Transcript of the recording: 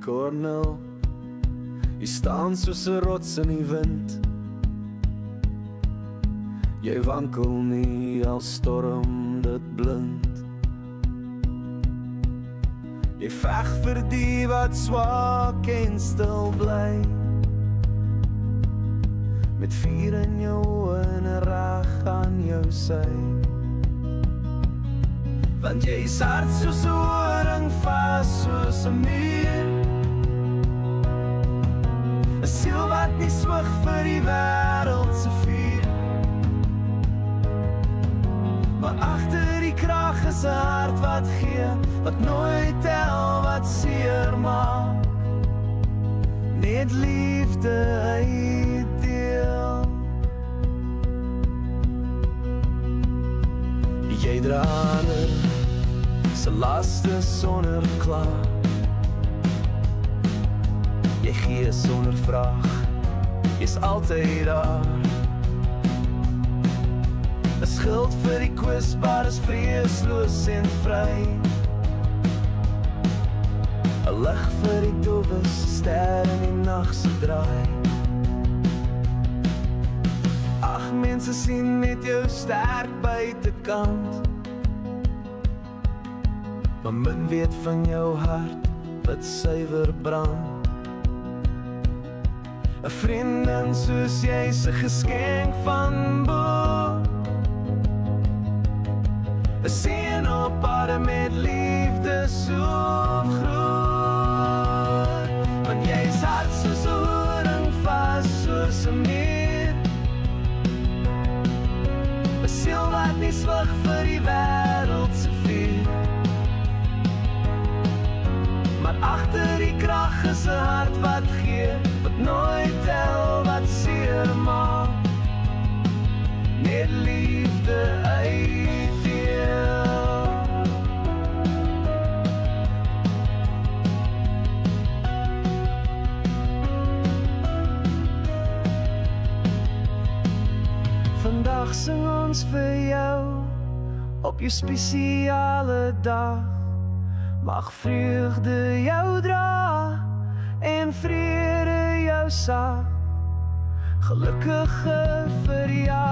Cornel. Jy staan soos 'n rots in die wind. Jy wankel nie al storm dit blind. Jy veg vir die wat swak en stil bly, met vuur in jou oë en 'n reg aan jou sy. Want jy is hard soos 'n horing, vas soos 'n muur, 'n siel wat nie smig vir die wêreld se vuur. Maar agter die krag is 'n hart wat gee, wat nooit tel, wat seer maak, net liefde uitdeel. Jy dra ander se laste sonder kla, jy gee sonder vraag, jy's altyd daar. 'n Skild vir die kwesbaar is vreesloos en vry, 'n lig vir die dowes, ster in die nag se draai. Ag, mense sien net jou sterk buitekant, maar min weet van jou hart wat suiwer brand. 'n Vriendin soos jy is 'n geskenk van bo, 'n seën op pad met liefde so groot. Want jy is hart soos 'n horing, vas soos 'n muur, 'n siel wat nie swig vir die wêreld se vuur. Maar agter die krag is 'n hart wat gee, wat nooit tel, wat seer maak, net liefde uitdeel. Vandag sing ons vir jou op jou spesiale dag. Mag vreugde jou dra en vrede jou saag. Gelukkige verjaardag.